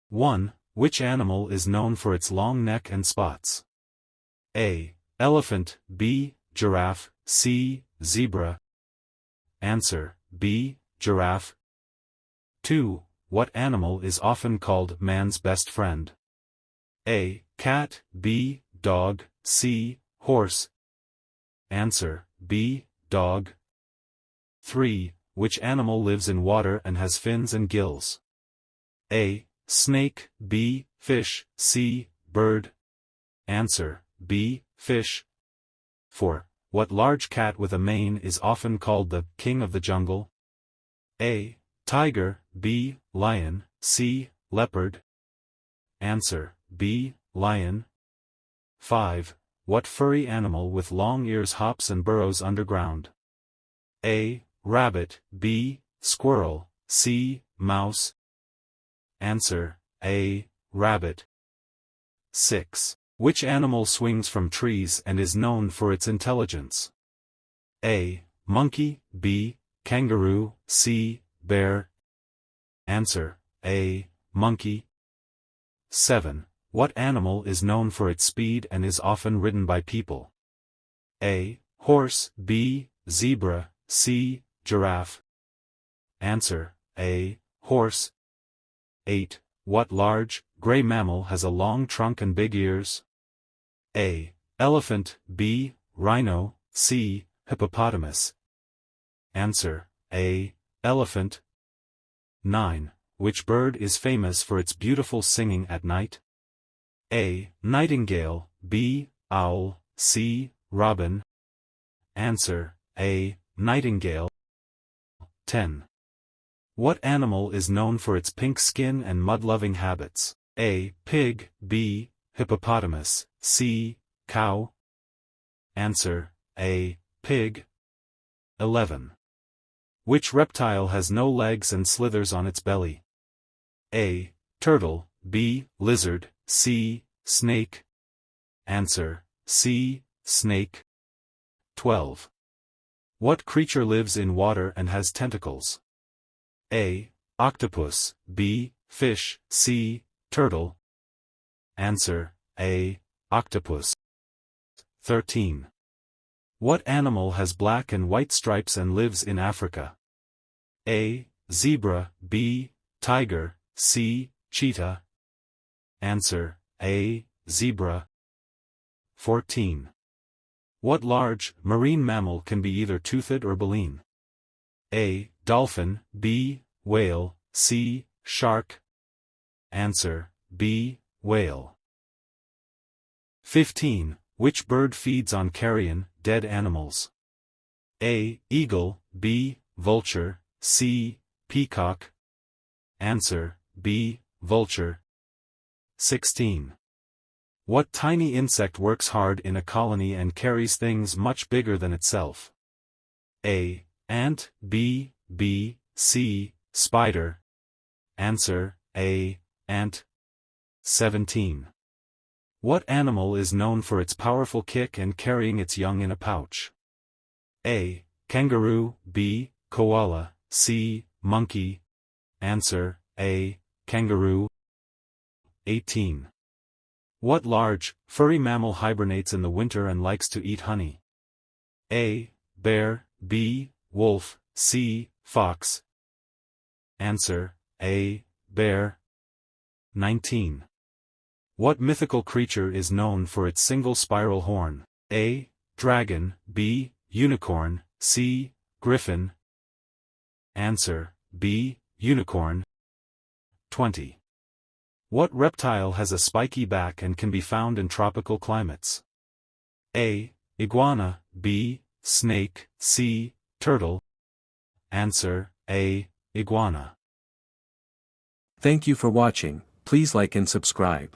1. Which animal is known for its long neck and spots? A. Elephant, B. Giraffe, C. Zebra. Answer, B. Giraffe. 2. What animal is often called man's best friend? A. Cat, B. Dog, C. Horse. Answer, B. Dog. 3. Which animal lives in water and has fins and gills? A. Snake, B. Fish, C. Bird. Answer, B. Fish. 4. What large cat with a mane is often called the king of the jungle? A. Tiger, B. Lion, C. Leopard. Answer, B. Lion. 5. What furry animal with long ears hops and burrows underground? A. Rabbit, B. Squirrel, C. Mouse. Answer, A. Rabbit. 6. Which animal swings from trees and is known for its intelligence? A. Monkey, B. Kangaroo, C. Bear. Answer, A. Monkey. 7. What animal is known for its speed and is often ridden by people? A. Horse, B. Zebra, C. Giraffe. Answer, A. Horse. 8. What large, gray mammal has a long trunk and big ears? A. Elephant, B. Rhino, C. Hippopotamus. Answer, A. Elephant. 9. Which bird is famous for its beautiful singing at night? A. Nightingale, B. Owl, C. Robin. Answer, A. Nightingale. 10. What animal is known for its pink skin and mud-loving habits? A. Pig, B. Hippopotamus, C. Cow. Answer, A. Pig. 11. Which reptile has no legs and slithers on its belly? A. Turtle, B. Lizard, C. Snake. Answer, C. Snake. 12. What creature lives in water and has tentacles? A. Octopus, B. Fish, C. Turtle. Answer, A. Octopus. 13. What animal has black and white stripes and lives in Africa? A. Zebra, B. Tiger, C. Cheetah. Answer, A. Zebra. 14. What large, marine mammal can be either toothed or baleen? A. Dolphin, B. Whale, C. Shark. Answer, B. Whale. 15. Which bird feeds on carrion, dead animals? A. Eagle, B. Vulture, C. Peacock. Answer, B. Vulture. 16. What tiny insect works hard in a colony and carries things much bigger than itself? A. Ant, B. Bee, C. Spider. Answer, A. Ant. 17. What animal is known for its powerful kick and carrying its young in a pouch? A. Kangaroo, B. Koala, C. Monkey. Answer, A. Kangaroo. 18. What large, furry mammal hibernates in the winter and likes to eat honey? A. Bear, B. Wolf, C. Fox. Answer, A. Bear. 19. What mythical creature is known for its single spiral horn? A. Dragon, B. Unicorn, C. Griffin. Answer, B. Unicorn. 20. What reptile has a spiky back and can be found in tropical climates? A. Iguana, B. Snake, C. Turtle. Answer, A. Iguana. Thank you for watching. Please like and subscribe.